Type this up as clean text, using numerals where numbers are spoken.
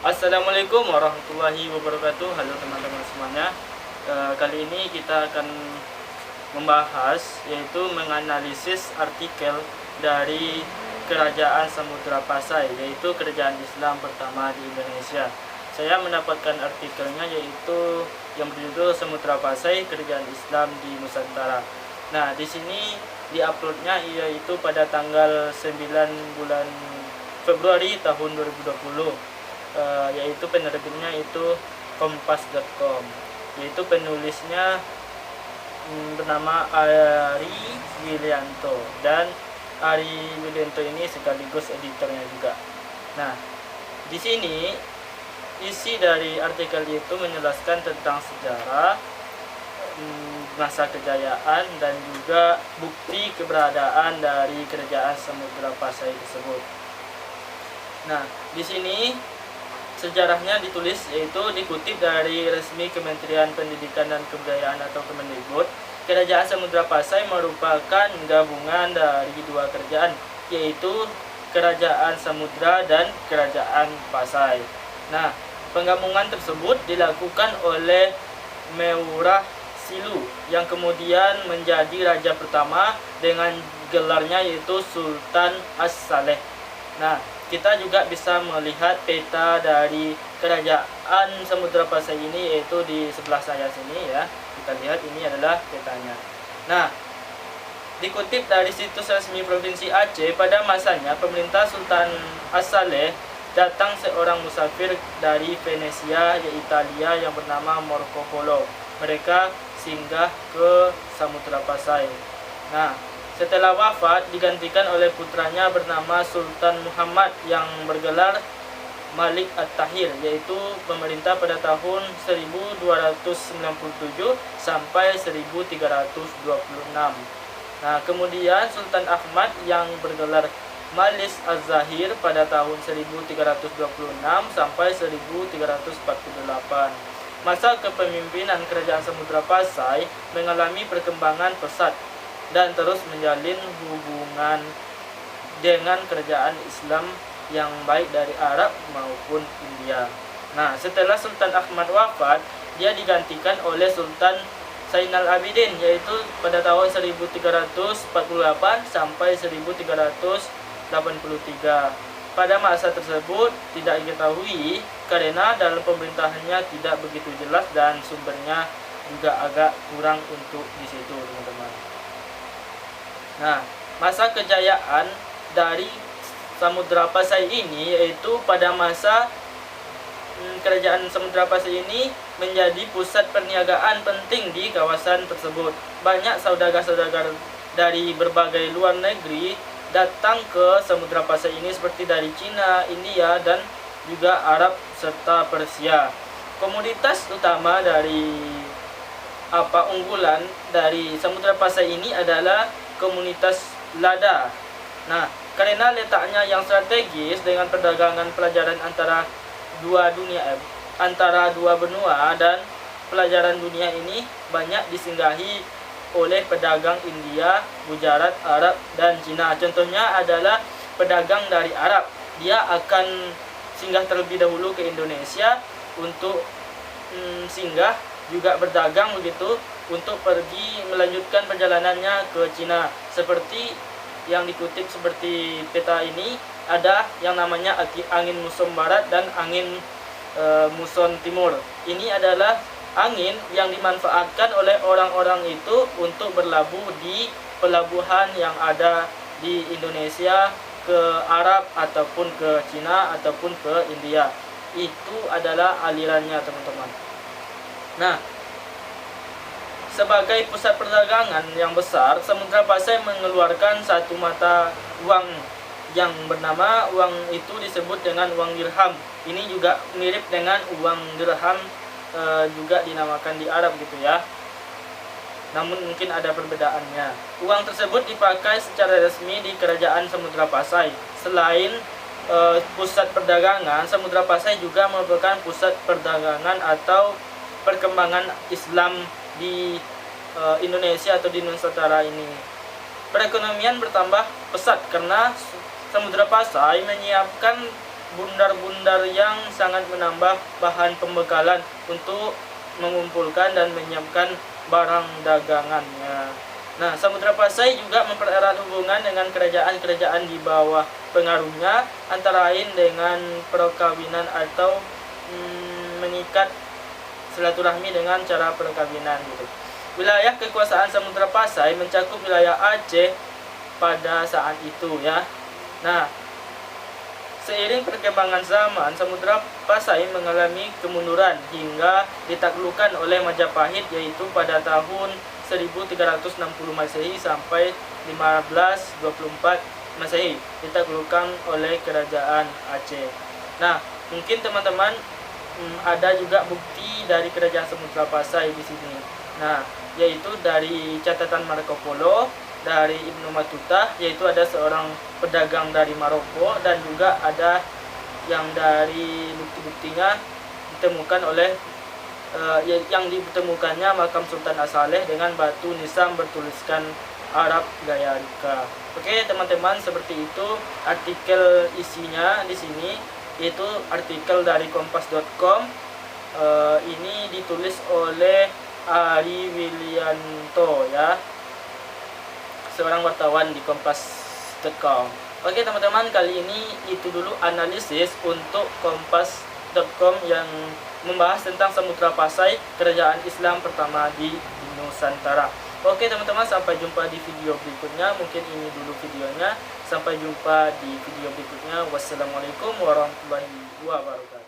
Assalamualaikum warahmatullahi wabarakatuh. Halo teman-teman semuanya. Kali ini kita akan membahas, yaitu menganalisis artikel dari Kerajaan Samudra Pasai, yaitu kerajaan Islam pertama di Indonesia. Saya mendapatkan artikelnya, yaitu yang berjudul Samudra Pasai, Kerajaan Islam di Nusantara. Nah, di sini diuploadnya yaitu pada tanggal 9 bulan Februari tahun 2020. Yaitu penerbitnya itu kompas.com, yaitu penulisnya bernama Ari Wilianto, dan Ari Wilianto ini sekaligus editornya juga. Nah, di sini isi dari artikel itu menjelaskan tentang sejarah, masa kejayaan, dan juga bukti keberadaan dari kerajaan Samudra Pasai tersebut. Nah, di sini sejarahnya ditulis, yaitu dikutip dari resmi Kementerian Pendidikan dan Kebudayaan atau Kemendikbud. Kerajaan Samudra Pasai merupakan gabungan dari dua kerajaan, yaitu Kerajaan Samudra dan Kerajaan Pasai. Nah, penggabungan tersebut dilakukan oleh Meurah Silu yang kemudian menjadi raja pertama dengan gelarnya yaitu Sultan As-Saleh. Nah, kita juga bisa melihat peta dari kerajaan Samudra Pasai ini, yaitu di sebelah saya sini ya. Kita lihat ini adalah petanya. Nah, dikutip dari situs resmi Provinsi Aceh, pada masanya pemerintah Sultan As-Saleh datang seorang musafir dari Venesia, Italia, yang bernama Marco Polo. Mereka singgah ke Samudra Pasai. Nah, setelah wafat digantikan oleh putranya bernama Sultan Muhammad yang bergelar Malik At-Tahir, yaitu pemerintah pada tahun 1297 sampai 1326. Nah, kemudian Sultan Ahmad yang bergelar Malis Az-Zahir pada tahun 1326 sampai 1348. Masa kepemimpinan kerajaan Samudra Pasai mengalami perkembangan pesat dan terus menjalin hubungan dengan kerajaan Islam yang baik dari Arab maupun India. Nah, setelah Sultan Ahmad wafat, dia digantikan oleh Sultan Zainal Abidin, yaitu pada tahun 1348 sampai 1383. Pada masa tersebut tidak diketahui karena dalam pemerintahannya tidak begitu jelas dan sumbernya juga agak kurang untuk di situ, teman-teman. Nah, masa kejayaan dari Samudra Pasai ini yaitu pada masa kerajaan Samudra Pasai ini menjadi pusat perniagaan penting di kawasan tersebut. Banyak saudagar-saudagar dari berbagai luar negeri datang ke Samudra Pasai ini, seperti dari Cina, India, dan juga Arab serta Persia. Komoditas utama dari unggulan dari Samudra Pasai ini adalah komunitas lada. Nah, karena letaknya yang strategis dengan perdagangan pelajaran antara dua benua, dan pelajaran dunia ini banyak disinggahi oleh pedagang India, Gujarat, Arab, dan Cina. Contohnya adalah pedagang dari Arab. Dia akan singgah terlebih dahulu ke Indonesia untuk singgah juga berdagang begitu, untuk pergi melanjutkan perjalanannya ke Cina. Seperti yang dikutip seperti peta ini, ada yang namanya angin muson barat dan angin muson timur. Ini adalah angin yang dimanfaatkan oleh orang-orang itu untuk berlabuh di pelabuhan yang ada di Indonesia ke Arab ataupun ke Cina ataupun ke India. Itu adalah alirannya, teman-teman. Nah, sebagai pusat perdagangan yang besar, Samudra Pasai mengeluarkan satu mata uang yang bernama, uang itu disebut dengan uang dirham. Ini juga mirip dengan uang dirham, juga dinamakan di Arab gitu ya. Namun mungkin ada perbedaannya. Uang tersebut dipakai secara resmi di kerajaan Samudra Pasai. Selain pusat perdagangan, Samudra Pasai juga merupakan pusat perdagangan atau perkembangan Islam di Indonesia atau di Nusantara ini. Perekonomian bertambah pesat karena Samudra Pasai menyiapkan bundar-bundar yang sangat menambah bahan pembekalan untuk mengumpulkan dan menyiapkan barang dagangannya. Nah, Samudra Pasai juga mempererat hubungan dengan kerajaan-kerajaan di bawah pengaruhnya, antara lain dengan perkawinan atau mengikat silaturahmi dengan cara perkawinan gitu. Wilayah kekuasaan Samudra Pasai mencakup wilayah Aceh pada saat itu ya. Nah, seiring perkembangan zaman, Samudra Pasai mengalami kemunduran hingga ditaklukkan oleh Majapahit, yaitu pada tahun 1360 Masehi sampai 1524 Masehi ditaklukkan oleh kerajaan Aceh. Nah, mungkin teman-teman ada juga bukti dari kerajaan Samudra Pasai di sini. Nah, yaitu dari catatan Marco Polo, dari Ibnu Battuta, yaitu ada seorang pedagang dari Maroko, dan juga ada yang dari bukti-buktinya ditemukan oleh yang ditemukannya makam Sultan As-Saleh dengan batu nisan bertuliskan Arab Gaya Rika. Oke teman-teman, seperti itu artikel isinya di sini, yaitu artikel dari kompas.com. Ini ditulis oleh Ari Willianto ya, seorang wartawan di kompas.com. Oke teman-teman, kali ini itu dulu analisis untuk kompas.com yang membahas tentang Samudra Pasai, kerajaan Islam pertama di Nusantara. Oke teman-teman, sampai jumpa di video berikutnya. Mungkin ini dulu videonya. Sampai jumpa di video berikutnya. Wassalamualaikum warahmatullahi wabarakatuh.